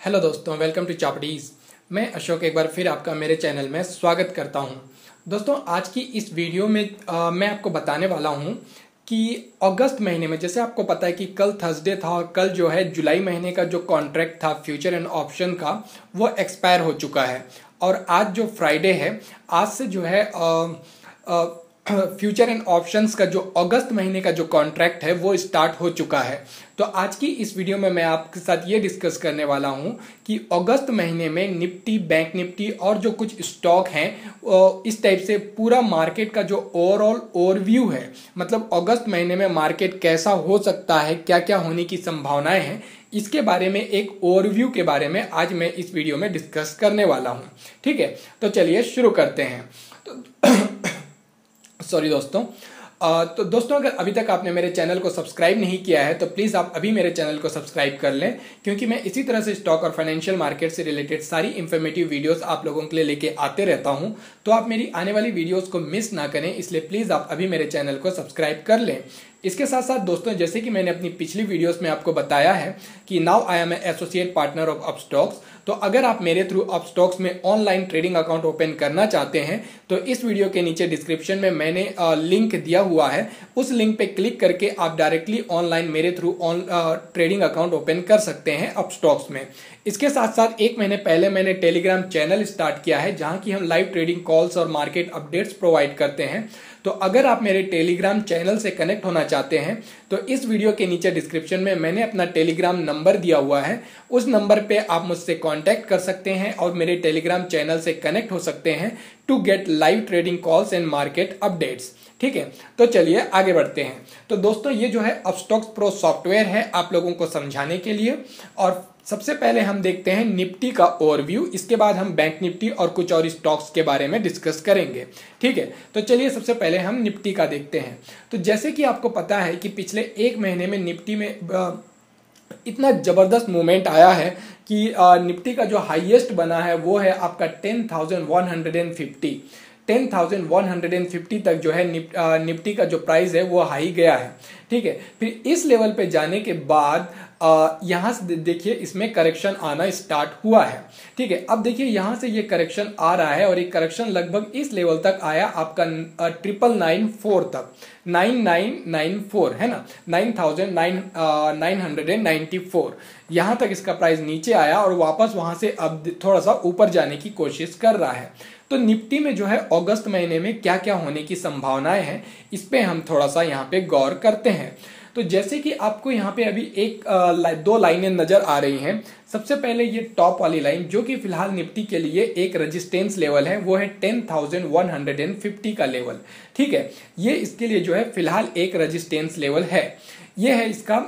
Hello दोस्तों, welcome to चापड़ीज। मैं अशोक एक बार फिर आपका मेरे चैनल में स्वागत करता हूं। दोस्तों, आज की इस वीडियो में मैं आपको बताने वाला हूं कि अगस्त महीने में, जैसे आपको पता है कि कल थर्सडे था और कल जो है जुलाई महीने का जो कॉन्ट्रैक्ट था फ्यूचर एंड ऑप्शन का वो एक्सपायर हो चुका है। और आज जो फ्राइडे है, आज से जो है फ्यूचर एंड ऑप्शंस का जो अगस्त महीने का जो कॉन्ट्रैक्ट है वो स्टार्ट हो चुका है। तो आज की इस वीडियो में मैं आपके साथ ये डिस्कस करने वाला हूं कि अगस्त महीने में निफ्टी, बैंक निफ्टी और जो कुछ स्टॉक हैं इस टाइप से पूरा मार्केट का जो ओवरऑल ओवरव्यू है, मतलब अगस्त महीने में मार्केट कैसा हो सकता है, क्या क्या होने की संभावनाएं हैं, इसके बारे में एक ओवरव्यू के बारे में आज मैं इस वीडियो में डिस्कस करने वाला हूं। ठीक है, तो चलिए शुरू करते हैं। सॉरी दोस्तों, तो दोस्तों, अगर अभी तक आपने मेरे चैनल को सब्सक्राइब नहीं किया है तो प्लीज़ आप अभी मेरे चैनल को सब्सक्राइब कर लें, क्योंकि मैं इसी तरह से स्टॉक और फाइनेंशियल मार्केट से रिलेटेड सारी इंफॉर्मेटिव वीडियोस आप लोगों के लिए लेके आते रहता हूं। तो आप मेरी आने वाली वीडियोस को मिस ना करें, इसलिए प्लीज़ आप अभी मेरे चैनल को सब्सक्राइब कर लें। इसके साथ साथ दोस्तों, जैसे कि मैंने अपनी पिछली वीडियोस में आपको बताया है कि now I am associate partner of Upstox. तो अगर आप मेरे थ्रू अपस्टॉक्स में ऑनलाइन ट्रेडिंग अकाउंट ओपन करना चाहते हैं तो इस वीडियो के नीचे डिस्क्रिप्शन में मैंने लिंक दिया हुआ है, उस लिंक पे क्लिक करके आप डायरेक्टली ऑनलाइन मेरे थ्रू ट्रेडिंग अकाउंट ओपन कर सकते हैं अपस्टॉक्स में। इसके साथ साथ एक महीने पहले मैंने टेलीग्राम चैनल स्टार्ट किया है जहां की हम लाइव ट्रेडिंग कॉल्स और मार्केट अपडेट्स प्रोवाइड करते हैं। तो अगर आप मेरे टेलीग्राम चैनल से कनेक्ट होना चाहते हैं तो इस वीडियो के नीचे डिस्क्रिप्शन में मैंने अपना टेलीग्राम नंबर दिया हुआ है, उस नंबर पे आप मुझसे कांटेक्ट कर सकते हैं और मेरे टेलीग्राम चैनल से कनेक्ट हो सकते हैं to get live trading calls and market updates. ठीक है, तो चलिए आगे बढ़ते हैं। तो दोस्तों, ये जो है अपस्टॉक्स प्रो सॉफ्टवेयर है आप लोगों को समझाने के लिए। और सबसे पहले हम देखते हैं निफ्टी का ओवरव्यू, इसके बाद हम बैंक निफ्टी और कुछ और स्टॉक्स के बारे में डिस्कस करेंगे। ठीक है, तो चलिए सबसे पहले हम निफ्टी का देखते हैं। तो जैसे कि आपको पता है कि पिछले एक महीने में निफ्टी में इतना जबरदस्त मूवमेंट आया है कि निफ्टी का जो हाईएस्ट बना है वो है आपका 10,150 10,150 तक जो है निफ्टी का जो प्राइस है वो हाई गया है। ठीक है, फिर इस लेवल पे जाने के बाद यहां से देखिए इसमें करेक्शन आना स्टार्ट हुआ है। ठीक है, अब देखिए यहां से ये करेक्शन आ रहा है और ये करेक्शन लगभग इस लेवल तक आया आपका 9,994 तक, 9,994 है ना, 9,994 यहां तक इसका प्राइस नीचे आया और वापस वहां से अब थोड़ा सा ऊपर जाने की कोशिश कर रहा है। तो निफ्टी में जो है अगस्त महीने में क्या क्या होने की संभावनाएं हैं, इस पे हम थोड़ा सा यहाँ पे गौर करते हैं। तो जैसे कि आपको यहाँ पे अभी दो लाइनें नजर आ रही हैं। सबसे पहले ये टॉप वाली लाइन जो कि फिलहाल निफ्टी के लिए एक रेजिस्टेंस लेवल है, वो है 10,150 का लेवल। ठीक है, ये इसके लिए जो है फिलहाल एक रेजिस्टेंस लेवल है, ये है इसका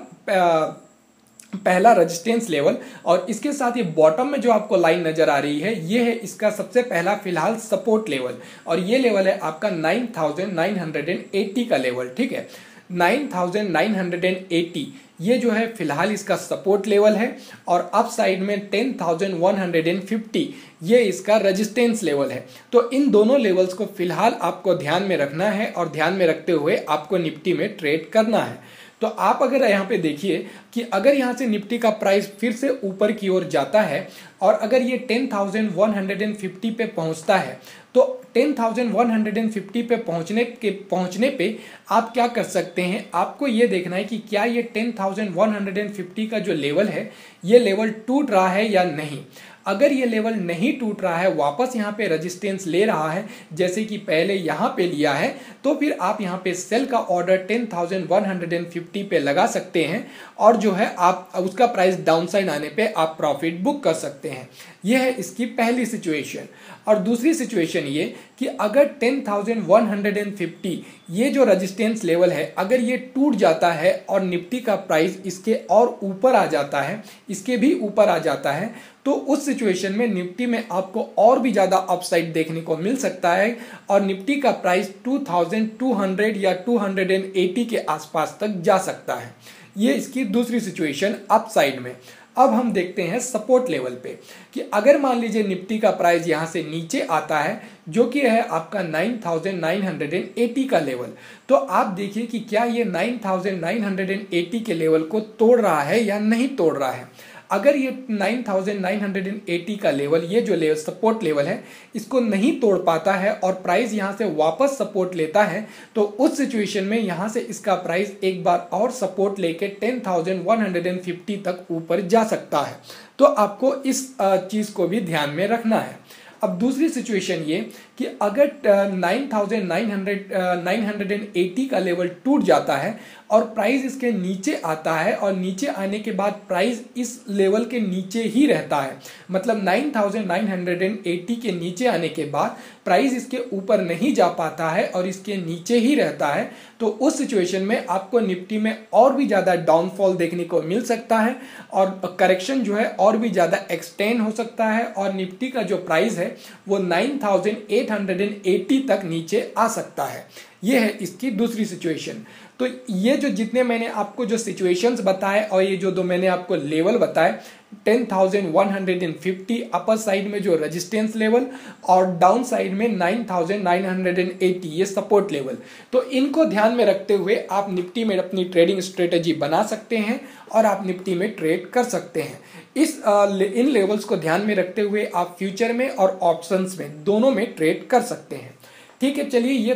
पहला रेजिस्टेंस लेवल। और इसके साथ ये बॉटम में जो आपको लाइन नजर आ रही है ये है इसका सबसे पहला फिलहाल सपोर्ट लेवल, और ये लेवल है आपका 9,980 का लेवल। ठीक है, 9,980 ये जो है फिलहाल इसका सपोर्ट लेवल है, और अप साइड में 10,150 ये इसका रेजिस्टेंस लेवल है। तो इन दोनों लेवल्स को फिलहाल आपको ध्यान में रखना है और ध्यान में रखते हुए आपको निफ्टी में ट्रेड करना है। तो आप अगर यहाँ पे देखिए कि अगर यहाँ से निफ्टी का प्राइस फिर से ऊपर की ओर जाता है और अगर ये 10,150 पे पहुंचता है तो 10,150 पे पहुंचने पे आप क्या कर सकते हैं, आपको ये देखना है कि क्या ये 10,150 का जो लेवल है ये लेवल टूट रहा है या नहीं। अगर ये लेवल नहीं टूट रहा है, वापस यहाँ पे रेजिस्टेंस ले रहा है जैसे कि पहले यहाँ पे लिया है, तो फिर आप यहाँ पे सेल का ऑर्डर 10,150 पे लगा सकते हैं और जो है आप उसका प्राइस डाउनसाइड आने पे आप प्रॉफिट बुक कर सकते हैं। यह है इसकी पहली सिचुएशन। और दूसरी सिचुएशन ये कि अगर 10,150 ये जो रेजिस्टेंस लेवल है अगर ये टूट जाता है और निफ्टी का प्राइस इसके और ऊपर आ जाता है, इसके भी ऊपर आ जाता है, तो उस सिचुएशन में निफ्टी में आपको और भी ज्यादा अपसाइड देखने को मिल सकता है और निफ्टी का प्राइस 2,200 या 280 के आसपास तक जा सकता है। ये इसकी दूसरी सिचुएशन अपसाइड में। अब हम देखते हैं सपोर्ट लेवल पे कि अगर मान लीजिए निफ्टी का प्राइस यहां से नीचे आता है जो कि है आपका 9,980 का लेवल, तो आप देखिए कि क्या ये 9,980 के लेवल को तोड़ रहा है या नहीं तोड़ रहा है। अगर ये 9980 का लेवल, ये जो लेवल सपोर्ट लेवल है, इसको नहीं तोड़ पाता है और प्राइस यहाँ से वापस सपोर्ट लेता है, तो उस सिचुएशन में यहाँ से इसका प्राइस एक बार और सपोर्ट लेके 10,150 तक ऊपर जा सकता है। तो आपको इस चीज़ को भी ध्यान में रखना है। अब दूसरी सिचुएशन ये कि अगर 9,980 का लेवल टूट जाता है और प्राइस इसके नीचे आता है और नीचे आने के बाद प्राइस इस लेवल के नीचे ही रहता है, मतलब 9,980 के नीचे आने के बाद प्राइस इसके ऊपर नहीं जा पाता है और इसके नीचे ही रहता है, तो उस सिचुएशन में आपको निफ्टी में और भी ज़्यादा डाउनफॉल देखने को मिल सकता है और करेक्शन जो है और भी ज़्यादा एक्सटेंड हो सकता है और निफ्टी का जो प्राइस है वो 9,880 तक नीचे आ सकता है। ये है इसकी दूसरी सिचुएशन। तो ये जो जितने मैंने आपको जो सिचुएशंस बताए और ये जो दो मैंने आपको लेवल बताए, 10,150 अपर साइड में जो रेजिस्टेंस लेवल और डाउन साइड में 9,980 ये सपोर्ट लेवल, तो इनको ध्यान में रखते हुए आप निफ्टी में अपनी ट्रेडिंग स्ट्रेटजी बना सकते हैं और आप निफ्टी में ट्रेड कर सकते हैं। इन लेवल्स को ध्यान में रखते हुए आप फ्यूचर में और ऑप्शंस में दोनों में ट्रेड कर सकते हैं। ठीक है, चलिए ये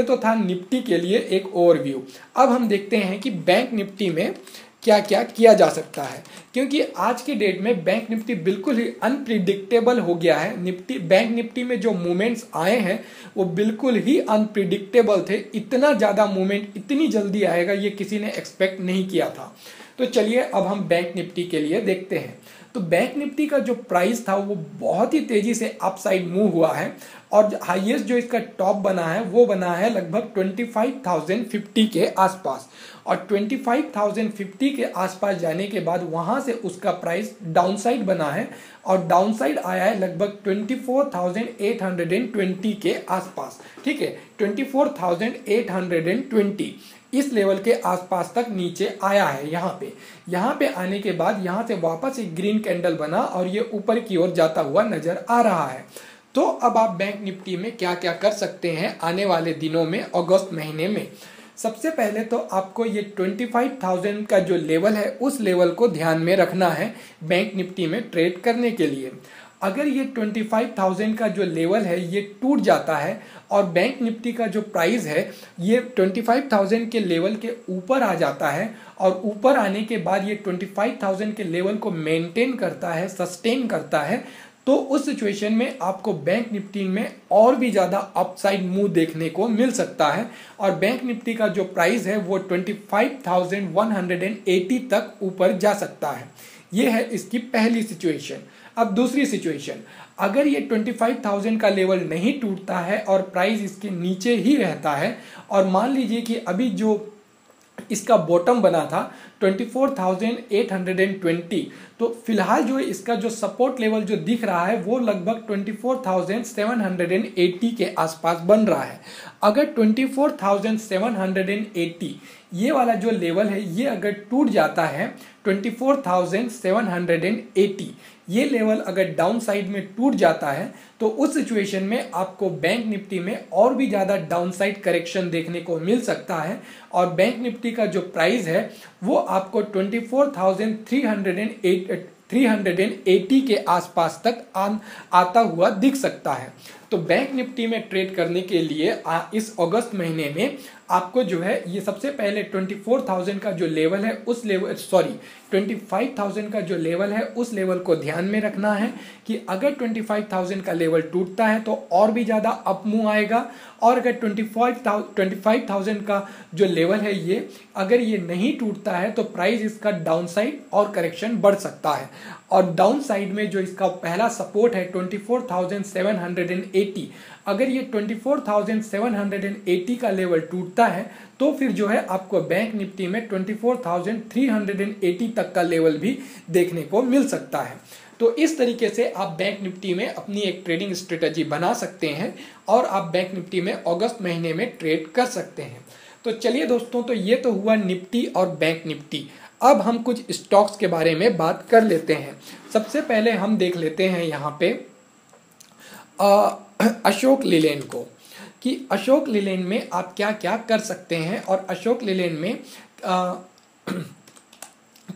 तो था निफ्टी के लिए एक ओवरव्यू। अब हम देखते हैं कि बैंक निफ्टी में क्या क्या किया जा सकता है, क्योंकि आज के डेट में बैंक निफ्टी बिल्कुल ही अनप्रिडिक्टेबल हो गया है। बैंक निफ्टी में जो मूवमेंट्स आए हैं वो बिल्कुल ही अनप्रिडिक्टेबल थे। इतना ज़्यादा मूवमेंट इतनी जल्दी आएगा ये किसी ने एक्सपेक्ट नहीं किया था। तो चलिए अब हम बैंक निफ्टी के लिए देखते हैं। तो बैंक निफ्टी का जो प्राइस था वो बहुत ही तेजी से अपसाइड मूव हुआ है और हाईएस्ट जो इसका टॉप बना है वो बना है लगभग 25,050 के आसपास, और 25,050 के आसपास जाने के बाद वहां से उसका प्राइस डाउनसाइड बना है और डाउनसाइड आया है लगभग 24,820 के आसपास। ठीक है, 24,820 इस लेवल के आसपास तक नीचे आया है। यहाँ पे आने के बाद यहाँ से वापस एक ग्रीन कैंडल बना और ये ऊपर की ओर जाता हुआ नजर आ रहा है। तो अब आप बैंक निफ्टी में क्या क्या कर सकते हैं आने वाले दिनों में, अगस्त महीने में। सबसे पहले तो आपको ये 25,000 का जो लेवल है उस लेवल को ध्यान में रखना है बैंक निफ्टी में ट्रेड करने के लिए। अगर ये 25,000 का जो लेवल है ये टूट जाता है और बैंक निफ्टी का जो प्राइस है ये 25,000 के लेवल के ऊपर आ जाता है और ऊपर आने के बाद ये 25,000 के लेवल को मेंटेन करता है, सस्टेन करता है, तो उस सिचुएशन में आपको बैंक निफ्टी में और भी ज़्यादा अपसाइड मूव देखने को मिल सकता है और बैंक निफ्टी का जो प्राइस है वो 25,180 तक ऊपर जा सकता है। ये है इसकी पहली सिचुएशन। अब दूसरी सिचुएशन, अगर ये 25,000 का लेवल नहीं टूटता है और प्राइस इसके नीचे ही रहता है और मान लीजिए कि अभी जो इसका बॉटम बना था 24,820, तो फिलहाल जो इसका जो सपोर्ट लेवल जो दिख रहा है वो लगभग 24,780 के आसपास बन रहा है। अगर 24,780 ये वाला जो लेवल है ये अगर टूट जाता है 24,780 ये लेवल अगर डाउन साइड में टूट जाता है तो उस सिचुएशन में आपको बैंक निफ्टी में और भी ज़्यादा डाउन साइड करेक्शन देखने को मिल सकता है और बैंक निफ्टी का जो प्राइस है वो आपको 24,380 के आसपास तक आता हुआ दिख सकता है। तो बैंक निफ्टी में ट्रेड करने के लिए इस अगस्त महीने में आपको जो है ये सबसे पहले 24,000 का जो लेवल है उस लेवल 25,000 का जो लेवल है उस लेवल को ध्यान में रखना है कि अगर 25,000 का लेवल टूटता है तो और भी ज़्यादा अप मूव आएगा और अगर 25,000 का जो लेवल है ये अगर ये नहीं टूटता है तो प्राइस इसका डाउन साइड और करेक्शन बढ़ सकता है और डाउन साइड में जो इसका पहला सपोर्ट है 24,780 अगर ये 24,780 का लेवल टूटता है तो फिर जो है आपको बैंक निफ्टी में 24,380 तक का लेवल भी देखने को मिल सकता है। तो इस तरीके से आप बैंक निफ्टी में अपनी एक ट्रेडिंग स्ट्रेटजी बना सकते हैं और आप बैंक निफ्टी में अगस्त महीने में ट्रेड कर सकते हैं। तो चलिए दोस्तों, तो ये तो हुआ निफ्टी और बैंक निफ्टी। अब हम कुछ स्टॉक्स के बारे में बात कर लेते हैं। सबसे पहले हम देख लेते हैं यहाँ पे अशोक लीलैंड को कि अशोक लीलैंड में आप क्या क्या कर सकते हैं और अशोक लीलैंड में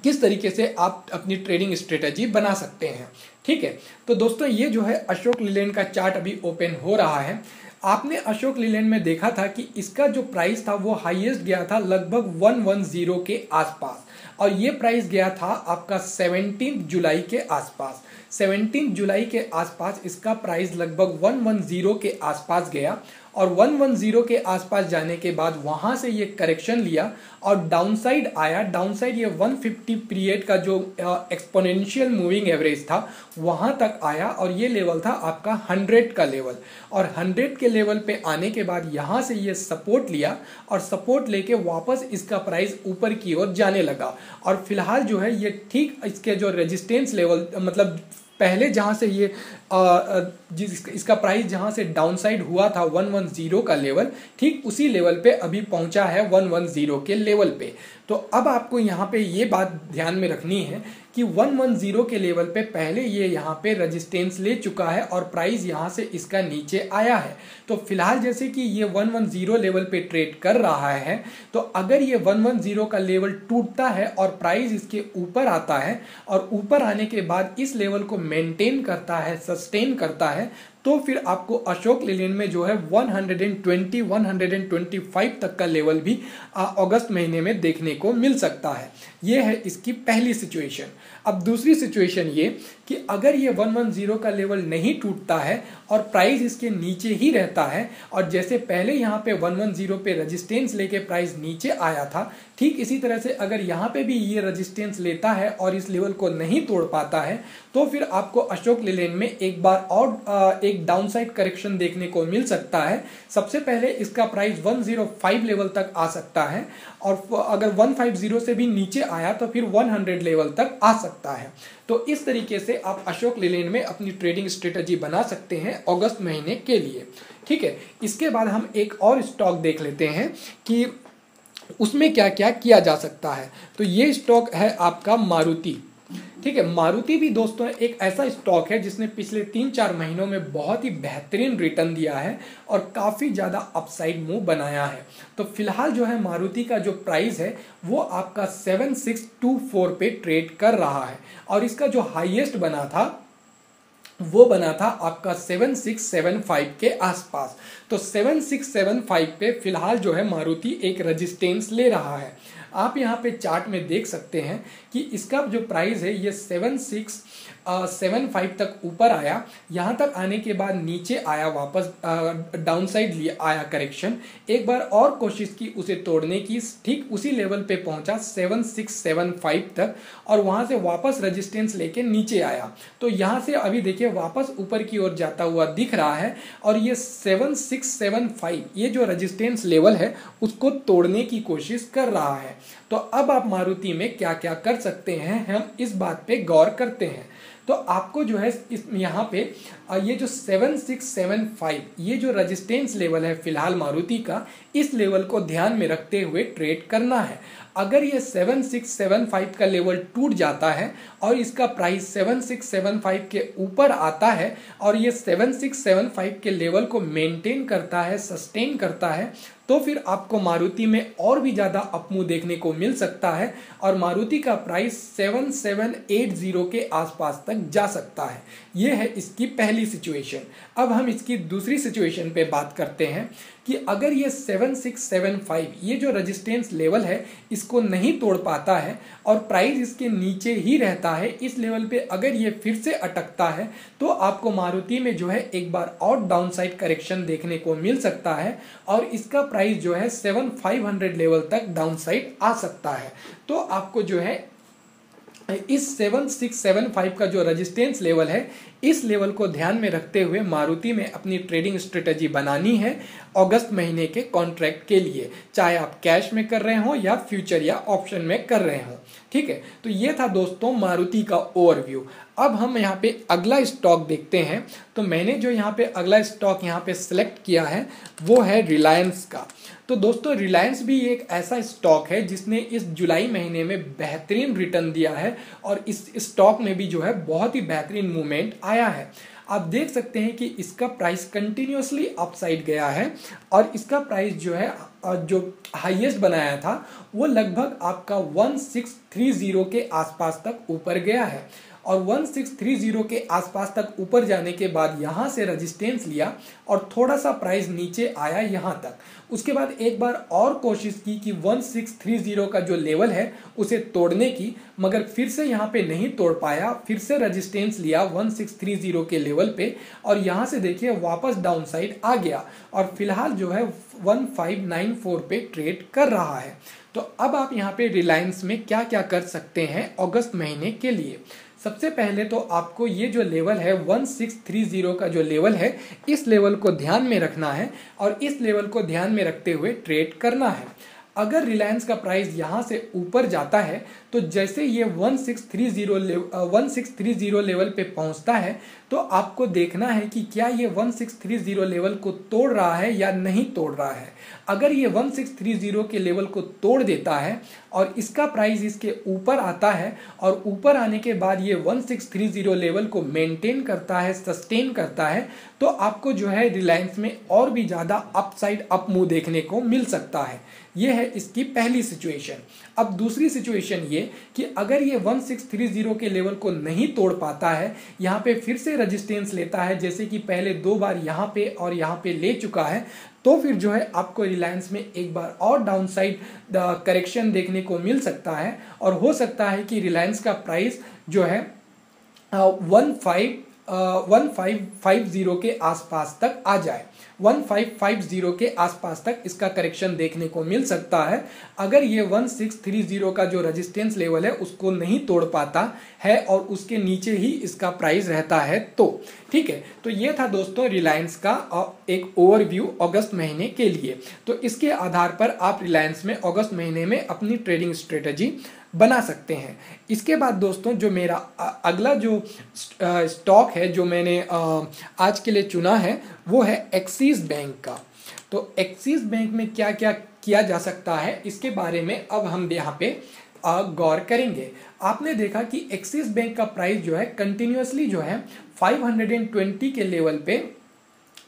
किस तरीके से आप अपनी ट्रेडिंग स्ट्रेटजी बना सकते हैं। ठीक है, तो दोस्तों ये जो है अशोक लीलैंड का चार्ट अभी ओपन हो रहा है। आपने अशोक लीलैंड में देखा था कि इसका जो प्राइस था वो हाईएस्ट गया था लगभग 110 के आसपास, और ये प्राइस गया था आपका 17 जुलाई के आसपास। 17 जुलाई के आसपास इसका प्राइस लगभग 110 के आसपास गया, और 110 के आसपास जाने के बाद वहां से ये करेक्शन लिया और डाउनसाइड आया। डाउनसाइड ये 150 पीरियड का जो एक्सपोनेंशियल मूविंग एवरेज था वहां तक आया, और ये लेवल था आपका 100 का लेवल। और 100 के लेवल पे आने के बाद यहाँ से ये सपोर्ट लिया, और सपोर्ट लेके वापस इसका प्राइस ऊपर की ओर जाने लगा। और फिलहाल जो है ये ठीक इसके जो रेजिस्टेंस लेवल, मतलब पहले जहाँ से ये इसका प्राइस जहाँ से डाउनसाइड हुआ था 110 का लेवल, ठीक उसी लेवल पे अभी पहुंचा है 110 के लेवल पे। तो अब आपको यहाँ पे ये बात ध्यान में रखनी है कि 110 के लेवल पे पहले ये यहाँ पे रेजिस्टेंस ले चुका है और प्राइस यहाँ से इसका नीचे आया है। तो फिलहाल जैसे कि ये 110 लेवल पे ट्रेड कर रहा है, तो अगर ये 110 का लेवल टूटता है और प्राइस इसके ऊपर आता है, और ऊपर आने के बाद इस लेवल को मेंटेन करता है, सस्टेन करता है, तो फिर आपको अशोक लीलैंड में जो है 120 125 तक का लेवल भी अगस्त महीने में देखने को मिल सकता है। ये है इसकी पहली सिचुएशन। अब दूसरी सिचुएशन ये कि अगर ये 110 का लेवल नहीं टूटता है और प्राइस इसके नीचे ही रहता है, और जैसे पहले यहाँ पे 110 पे रेजिस्टेंस लेके प्राइस नीचे आया था, ठीक इसी तरह से अगर यहाँ पे भी ये रेजिस्टेंस लेता है और इस लेवल को नहीं तोड़ पाता है, तो फिर आपको अशोक लीलैंड में एक बार और एक डाउनसाइड करेक्शन देखने को मिल सकता है। सबसे पहले इसका प्राइस 105 लेवल तक आ सकता है, और अगर 150 से भी नीचे आया तो फिर 100 लेवल तक आ सकता है। तो इस तरीके से आप अशोक लीलैंड में अपनी ट्रेडिंग स्ट्रेटजी बना सकते हैं अगस्त महीने के लिए। ठीक है, इसके बाद हम एक और स्टॉक देख लेते हैं कि उसमें क्या क्या किया जा सकता है। तो ये स्टॉक है आपका मारुति। ठीक है, मारुति भी दोस्तों एक ऐसा स्टॉक है जिसने पिछले 3-4 महीनों में बहुत ही बेहतरीन रिटर्न दिया है और काफ़ी ज़्यादा अपसाइड मूव बनाया है। तो फिलहाल जो है मारुति का जो प्राइस है वो आपका 7624 पे ट्रेड कर रहा है, और इसका जो हाईएस्ट बना था वो बना था आपका 7675 के आसपास। तो 7675 पे फिलहाल जो है मारुति एक रेजिस्टेंस ले रहा है। आप यहाँ पे चार्ट में देख सकते हैं कि इसका जो प्राइस है ये 7675 तक ऊपर आया, यहाँ तक आने के बाद नीचे आया, वापस डाउनसाइड लिया आया करेक्शन, एक बार और कोशिश की उसे तोड़ने की, ठीक उसी लेवल पे पहुंचा 7675 तक, और वहाँ से वापस रेजिस्टेंस लेके नीचे आया। तो यहाँ से अभी देखिए वापस ऊपर की ओर जाता हुआ दिख रहा है, और ये 7675 ये जो रेजिस्टेंस लेवल है उसको तोड़ने की कोशिश कर रहा है। तो अब आप मारुति में क्या क्या कर सकते हैं, हम इस बात पे गौर करते हैं। तो आपको जो है इस यहाँ पे ये जो 7675 ये जो रेजिस्टेंस लेवल है फिलहाल मारुति का, इस लेवल को ध्यान में रखते हुए ट्रेड करना है। अगर ये 7675 का लेवल टूट जाता है और इसका प्राइस 7675 के ऊपर आता है, और ये 7675 के लेवल को मेंटेन करता है, सस्टेन करता है, तो फिर आपको मारुति में और भी ज़्यादा अपमूव देखने को मिल सकता है, और मारुति का प्राइस 7780 के आसपास तक जा सकता है। ये है इसकी पहली सिचुएशन। अब हम इसकी दूसरी सिचुएशन पे बात करते हैं कि अगर ये 7675 ये जो रेजिस्टेंस लेवल है इसको नहीं तोड़ पाता है और प्राइस इसके नीचे ही रहता है, इस लेवल पे अगर ये फिर से अटकता है, तो आपको मारुति में जो है एक बार और डाउनसाइड करेक्शन देखने को मिल सकता है, और इसका प्राइस जो है 7500 लेवल तक डाउनसाइड आ सकता है। तो आपको जो है इस 7675 का जो रेजिस्टेंस लेवल है, इस लेवल को ध्यान में रखते हुए मारुति में अपनी ट्रेडिंग स्ट्रेटजी बनानी है अगस्त महीने के कॉन्ट्रैक्ट के लिए, चाहे आप कैश में कर रहे हो या फ्यूचर या ऑप्शन में कर रहे हो। ठीक है, तो ये था दोस्तों मारुति का ओवरव्यू। अब हम यहाँ पे अगला स्टॉक देखते हैं। तो मैंने जो यहाँ पे अगला स्टॉक यहाँ पे सिलेक्ट किया है वो है रिलायंस का। तो दोस्तों रिलायंस भी एक ऐसा स्टॉक है जिसने इस जुलाई महीने में बेहतरीन रिटर्न दिया है, और इस स्टॉक में भी जो है बहुत ही बेहतरीन मूवमेंट आया है। आप देख सकते हैं कि इसका प्राइस कंटिन्यूअसली अपसाइड गया है, और इसका प्राइस जो है जो हाईएस्ट बनाया था वो लगभग आपका 1630 के आसपास तक ऊपर गया है, और 1630 के आसपास तक ऊपर जाने के बाद यहाँ से रेजिस्टेंस लिया और थोड़ा सा प्राइस नीचे आया यहाँ तक। उसके बाद एक बार और कोशिश की कि 1630 का जो लेवल है उसे तोड़ने की, मगर फिर से यहाँ पे नहीं तोड़ पाया। फिर से रेजिस्टेंस लिया 1630 के लेवल पे, और यहाँ से देखिए वापस डाउन साइड आ गया और फिलहाल जो है 1594 पे ट्रेड कर रहा है। तो अब आप यहाँ पे रिलायंस में क्या क्या कर सकते हैं अगस्त महीने के लिए। सबसे पहले तो आपको ये जो लेवल है 1630 का जो लेवल है, इस लेवल को ध्यान में रखना है और इस लेवल को ध्यान में रखते हुए ट्रेड करना है। अगर रिलायंस का प्राइस यहाँ से ऊपर जाता है तो जैसे ये 1630 लेवल पे पहुँचता है तो आपको देखना है कि क्या ये 1630 लेवल को तोड़ रहा है या नहीं तोड़ रहा है। अगर ये 1630 के लेवल को तोड़ देता है और इसका प्राइस इसके ऊपर आता है और ऊपर आने के बाद ये 1630 लेवल को मेंटेन करता है, सस्टेन करता है, तो आपको जो है रिलायंस में और भी ज़्यादा अपसाइड अप मूव देखने को मिल सकता है। ये है इसकी पहली सिचुएशन। अब दूसरी सिचुएशन ये कि अगर ये 1630 के लेवल को नहीं तोड़ पाता है, यहाँ पे फिर से रेजिस्टेंस लेता है, जैसे कि पहले 2 बार यहाँ पे और यहाँ पे ले चुका है, तो फिर जो है आपको रिलायंस में एक बार और डाउनसाइड करेक्शन देखने को मिल सकता है और हो सकता है कि रिलायंस का प्राइस जो है 1550 के आसपास तक आ जाए। 1550 के आसपास तक इसका करेक्शन देखने को मिल सकता है अगर ये 1630 का जो रेजिस्टेंस लेवल है उसको नहीं तोड़ पाता है और उसके नीचे ही इसका प्राइस रहता है तो। ठीक है, तो ये था दोस्तों रिलायंस का एक ओवरव्यू अगस्त महीने के लिए। तो इसके आधार पर आप रिलायंस में अगस्त महीने में अपनी ट्रेडिंग स्ट्रेटजी बना सकते हैं। इसके बाद दोस्तों जो मेरा अगला जो स्टॉक है जो मैंने आज के लिए चुना है वो है एक्सिस बैंक का। तो एक्सिस बैंक में क्या क्या किया जा सकता है इसके बारे में अब हम यहाँ पे गौर करेंगे। आपने देखा कि एक्सिस बैंक का प्राइस जो है कंटिन्यूअसली जो है 520 के लेवल पे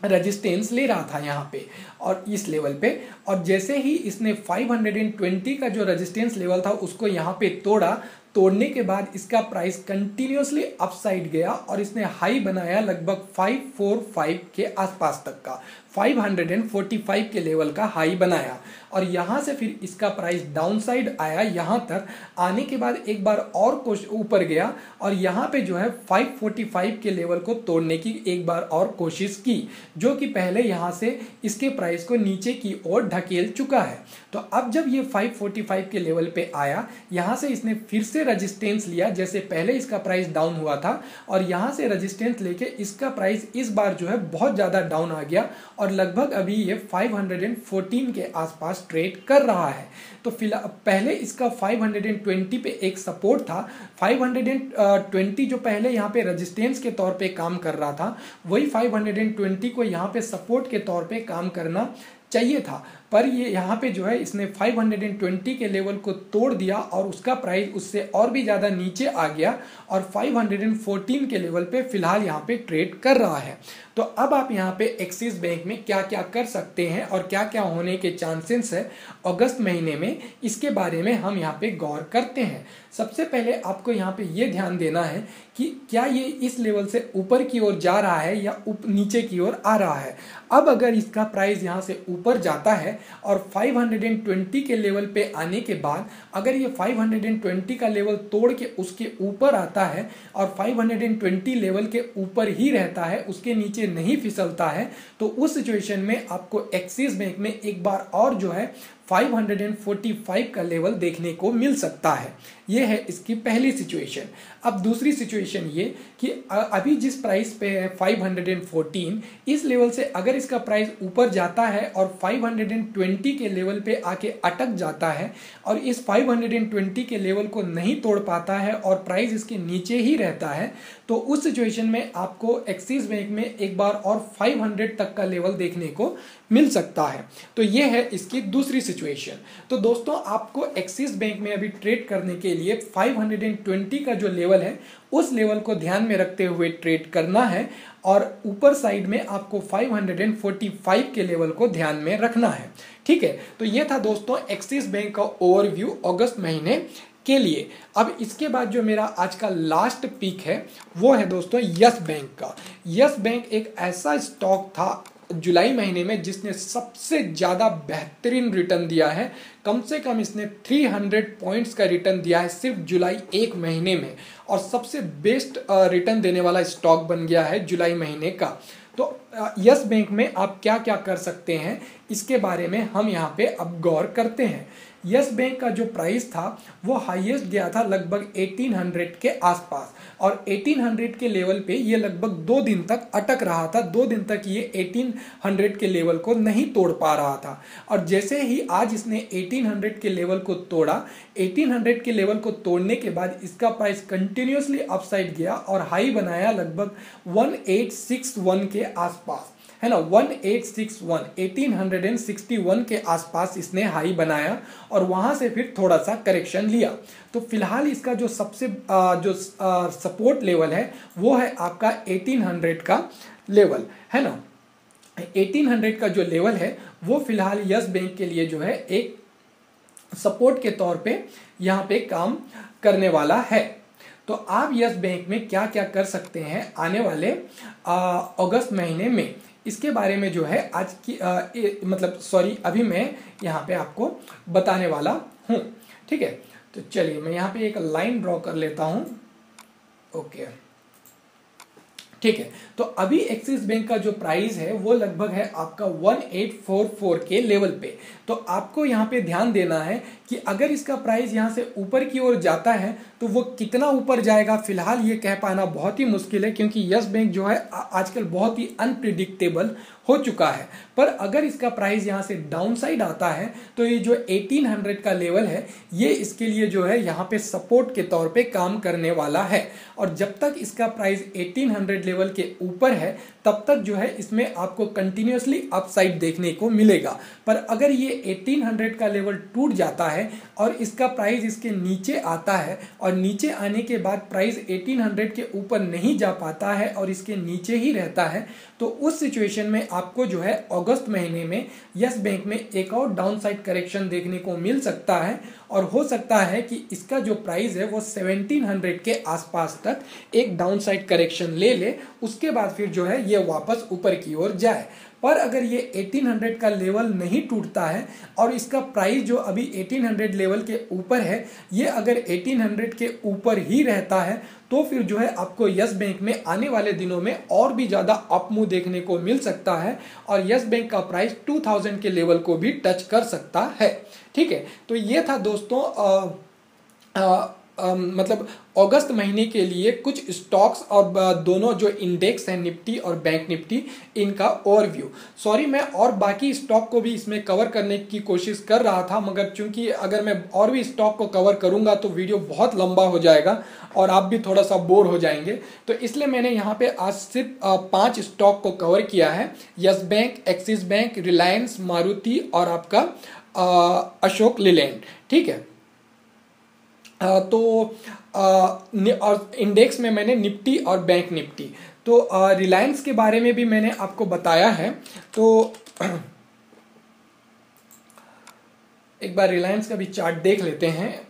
रेजिस्टेंस ले रहा था यहाँ पे और इस लेवल पे, और जैसे ही इसने 520 का जो रेजिस्टेंस लेवल था उसको यहाँ पे तोड़ने के बाद इसका प्राइस कंटिन्यूअसली अपसाइड गया और इसने हाई बनाया लगभग 545 के आसपास तक का, 545 के लेवल का हाई बनाया और यहाँ से फिर इसका प्राइस डाउन साइड आया। यहाँ तक आने के बाद एक बार और ऊपर गया और यहाँ पे जो है 545 के लेवल को तोड़ने की एक बार और कोशिश की, जो कि पहले यहाँ से इसके प्राइस को नीचे की ओर ढकेल चुका है। तो अब जब ये 545 के लेवल पे आया, यहाँ से इसने फिर से रेजिस्टेंस लिया, जैसे पहले इसका प्राइस डाउन हुआ था, और यहाँ से रेजिस्टेंस लेके इसका प्राइस इस बार जो है बहुत ज़्यादा डाउन आ गया और लगभग अभी ये 514 के आसपास ट्रेड कर रहा है। तो फिलहाल पहले इसका 520 पे एक सपोर्ट था, 520 जो पहले यहाँ पे रेजिस्टेंस के तौर पे काम कर रहा था वही 520 को यहाँ पे सपोर्ट के तौर पे काम करना चाहिए था, पर ये यहाँ पे जो है इसने 520 के लेवल को तोड़ दिया और उसका प्राइस उससे और भी ज़्यादा नीचे आ गया और 514 के लेवल पे फिलहाल यहाँ पे ट्रेड कर रहा है। तो अब आप यहाँ पे एक्सिस बैंक में क्या क्या कर सकते हैं और क्या क्या होने के चांसेस है अगस्त महीने में, इसके बारे में हम यहाँ पे गौर करते हैं। सबसे पहले आपको यहाँ पे ये ध्यान देना है कि क्या ये इस लेवल से ऊपर की ओर जा रहा है या नीचे की ओर आ रहा है। अब अगर इसका प्राइस यहाँ से ऊपर जाता है और 520 के लेवल पे आने के बाद अगर ये 520 का लेवल तोड़ के उसके ऊपर आता है और 520 लेवल के ऊपर ही रहता है, उसके नीचे नहीं फिसलता है, तो उस सिचुएशन में आपको एक्सिस बैंक में एक बार और जो है 545 का लेवल देखने को मिल सकता है। ये है इसकी पहली सिचुएशन। अब दूसरी सिचुएशन ये कि अभी जिस प्राइस पे है 514, इस लेवल से अगर इसका प्राइस ऊपर जाता है और 520 के लेवल पे आके अटक जाता है और इस 520 के लेवल को नहीं तोड़ पाता है और प्राइस इसके नीचे ही रहता है, तो उस सिचुएशन में आपको एक्सिस बैंक में एक बार और 500 तक का लेवल देखने को मिल सकता है। तो ये है इसकी दूसरी सिचुएशन। तो दोस्तों आपको एक्सिस बैंक में अभी ट्रेड करने के लिए 520 का जो लेवल है उस लेवल को ध्यान में रखते हुए ट्रेड करना है और ऊपर साइड में आपको 545 के लेवल को ध्यान में रखना है। ठीक है, तो ये था दोस्तों एक्सिस बैंक का ओवरव्यू अगस्त महीने के लिए। अब इसके बाद जो मेरा आज का लास्ट पिक है वो है दोस्तों यस बैंक का। यस बैंक एक ऐसा स्टॉक था जुलाई महीने में जिसने सबसे ज़्यादा बेहतरीन रिटर्न दिया है। कम से कम इसने 300 पॉइंट्स का रिटर्न दिया है सिर्फ जुलाई एक महीने में, और सबसे बेस्ट रिटर्न देने वाला स्टॉक बन गया है जुलाई महीने का। तो यस बैंक में आप क्या क्या कर सकते हैं इसके बारे में हम यहाँ पे अब गौर करते हैं। यस बैंक का जो प्राइस था वो हाईएस्ट गया था लगभग 1800 के आसपास, और 1800 के लेवल पे ये लगभग 2 दिन तक अटक रहा था। 2 दिन तक ये 1800 के लेवल को नहीं तोड़ पा रहा था, और जैसे ही आज इसने 1800 के लेवल को तोड़ा, 1800 के लेवल को तोड़ने के बाद इसका प्राइस कंटिन्यूसली अपसाइड गया और हाई बनाया लगभग 1861 के आसपास, है ना। 1861 के आसपास इसने हाई बनाया और वहां से फिर थोड़ा सा करेक्शन लिया। तो फिलहाल इसका जो सबसे सपोर्ट लेवल है वो है आपका 1800 का लेवल, है ना। 1800 का जो लेवल है वो फिलहाल यस बैंक के लिए जो है एक सपोर्ट के तौर पे यहाँ पे काम करने वाला है। तो आप यस बैंक में क्या क्या कर सकते हैं आने वाले अगस्त महीने में, इसके बारे में जो है आज की अभी मैं यहाँ पे आपको बताने वाला हूँ। ठीक है, तो चलिए मैं यहाँ पे एक लाइन ड्रॉ कर लेता हूँ। ओके, ठीक है। तो अभी एक्सिस बैंक का जो प्राइस है वो लगभग है आपका 1844 के लेवल पे। तो आपको यहाँ पे ध्यान देना है कि अगर इसका प्राइस यहाँ से ऊपर की ओर जाता है तो वो कितना ऊपर जाएगा फिलहाल ये कह पाना बहुत ही मुश्किल है, क्योंकि यस बैंक जो है आजकल बहुत ही अनप्रिडिक्टेबल हो चुका है। पर अगर इसका प्राइस यहाँ से डाउन साइड आता है तो ये जो 1800 का लेवल है ये इसके लिए जो है यहाँ पे सपोर्ट के तौर पे काम करने वाला है, और जब तक इसका प्राइस 1800 लेवल के ऊपर है तब तक जो है इसमें आपको कंटिन्यूसली अपसाइड देखने को मिलेगा। पर अगर ये 1800 का लेवल टूट जाता है और इसका प्राइस इसके नीचे आता है और नीचे आने के बाद प्राइस 1800 के ऊपर नहीं जा पाता है और इसके नीचे ही रहता है, तो उस सिचुएशन में आपको जो है अगस्त महीने में यस बैंक में एक और डाउनसाइड करेक्शन देखने को मिल सकता है, और हो सकता है कि इसका जो प्राइस है वो 1700 के आसपास तक एक डाउनसाइड करेक्शन ले ले, उसके बाद फिर जो है ये वापस ऊपर की ओर जाए। पर अगर ये 1800 का लेवल नहीं टूटता है और इसका प्राइस जो अभी 1800 लेवल के ऊपर है ये अगर 1800 के ऊपर ही रहता है तो फिर जो है आपको यस बैंक में आने वाले दिनों में और भी ज़्यादा अपमूव देखने को मिल सकता है, और यस बैंक का प्राइस 2000 के लेवल को भी टच कर सकता है। ठीक है, तो ये था दोस्तों मतलब अगस्त महीने के लिए कुछ स्टॉक्स और दोनों जो इंडेक्स हैं निफ्टी और बैंक निफ्टी, इनका ओवरव्यू। सॉरी, मैं और बाकी स्टॉक को भी इसमें कवर करने की कोशिश कर रहा था, मगर चूंकि अगर मैं और भी स्टॉक को कवर करूंगा तो वीडियो बहुत लंबा हो जाएगा और आप भी थोड़ा सा बोर हो जाएंगे, तो इसलिए मैंने यहाँ पे आज सिर्फ 5 स्टॉक को कवर किया है। Yes bank, axis bank, Reliance, Maruti और आपका अशोक लेलैंड। ठीक है, और इंडेक्स में मैंने निफ्टी और बैंक निफ्टी, तो रिलायंस के बारे में भी मैंने आपको बताया है। तो एक बार रिलायंस का भी चार्ट देख लेते हैं।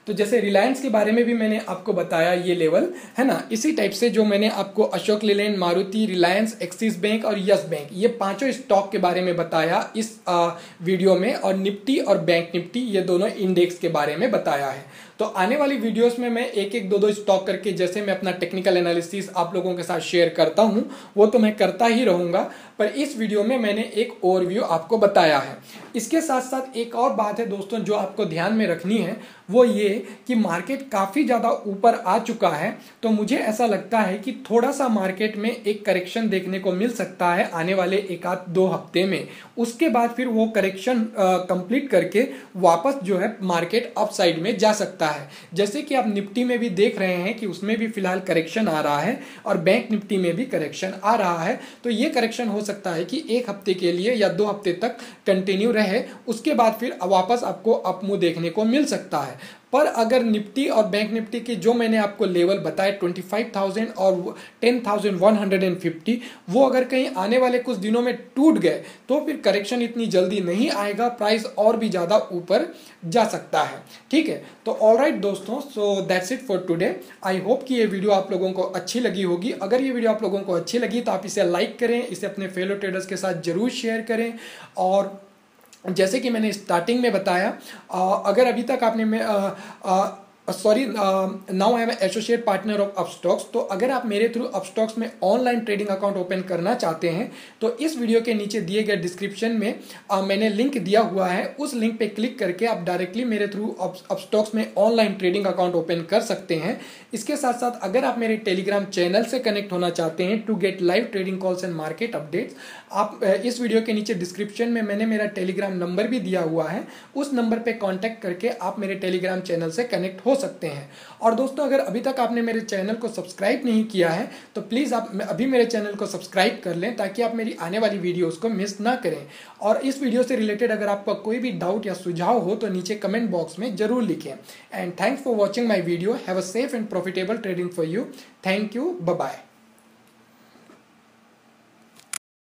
तो जैसे रिलायंस के बारे में भी मैंने आपको बताया ये लेवल, है ना, इसी टाइप से जो मैंने आपको अशोक लेलैंड, मारुति, रिलायंस, एक्सिस बैंक और यस बैंक, ये 5 स्टॉक के बारे में बताया इस वीडियो में, और निफ्टी और बैंक निफ्टी ये दोनों इंडेक्स के बारे में बताया है। तो आने वाली वीडियोस में मैं एक एक दो स्टॉक करके जैसे मैं अपना टेक्निकल एनालिसिस आप लोगों के साथ शेयर करता हूं वो तो मैं करता ही रहूंगा, पर इस वीडियो में मैंने एक ओवरव्यू आपको बताया है। इसके साथ साथ एक और बात है दोस्तों जो आपको ध्यान में रखनी है, वो ये कि मार्केट काफ़ी ज़्यादा ऊपर आ चुका है, तो मुझे ऐसा लगता है कि थोड़ा सा मार्केट में एक करेक्शन देखने को मिल सकता है आने वाले 1-2 हफ्ते में। उसके बाद फिर वो करेक्शन कंप्लीट करके वापस जो है मार्केट अपसाइड में जा सकता है। जैसे कि आप निफ्टी में भी देख रहे हैं कि उसमें भी फिलहाल करेक्शन आ रहा है और बैंक निफ्टी में भी करेक्शन आ रहा है। तो ये करेक्शन हो सकता है कि एक हफ्ते के लिए या 2 हफ्ते तक कंटिन्यू रहे, उसके बाद फिर वापस आपको अप मूव देखने को मिल सकता है। पर अगर निफ्टी और बैंक निफ्टी के जो मैंने आपको लेवल बताए 25,000 और 10,150, वो अगर कहीं आने वाले कुछ दिनों में टूट गए तो फिर करेक्शन इतनी जल्दी नहीं आएगा, प्राइस और भी ज़्यादा ऊपर जा सकता है। ठीक है, तो ऑलराइट दोस्तों, so that's it for today. I hope कि ये वीडियो आप लोगों को अच्छी लगी होगी। अगर ये वीडियो आप लोगों को अच्छी लगी तो आप इसे लाइक करें, इसे अपने फेलो ट्रेडर्स के साथ जरूर शेयर करें। और जैसे कि मैंने स्टार्टिंग में बताया, अगर अभी तक आपने now I am associate partner of Upstox, तो अगर आप मेरे थ्रू अपस्टॉक्स में ऑनलाइन ट्रेडिंग अकाउंट ओपन करना चाहते हैं तो इस वीडियो के नीचे दिए गए डिस्क्रिप्शन में मैंने लिंक दिया हुआ है। उस लिंक पे क्लिक करके आप डायरेक्टली मेरे थ्रू अपस्टॉक्स में ऑनलाइन ट्रेडिंग अकाउंट ओपन कर सकते हैं। इसके साथ साथ अगर आप मेरे टेलीग्राम चैनल से कनेक्ट होना चाहते हैं to get live trading calls and market updates, आप इस वीडियो के नीचे डिस्क्रिप्शन में मैंने मेरा टेलीग्राम नंबर भी दिया हुआ है। उस नंबर पे कांटेक्ट करके आप मेरे टेलीग्राम चैनल से कनेक्ट हो सकते हैं। और दोस्तों, अगर अभी तक आपने मेरे चैनल को सब्सक्राइब नहीं किया है तो प्लीज़ आप अभी मेरे चैनल को सब्सक्राइब कर लें ताकि आप मेरी आने वाली वीडियोस को मिस ना करें। और इस वीडियो से रिलेटेड अगर आपका कोई भी डाउट या सुझाव हो तो नीचे कमेंट बॉक्स में जरूर लिखें। And thanks for watching my video. Have a safe and profitable trading for you. Thank you, bye bye.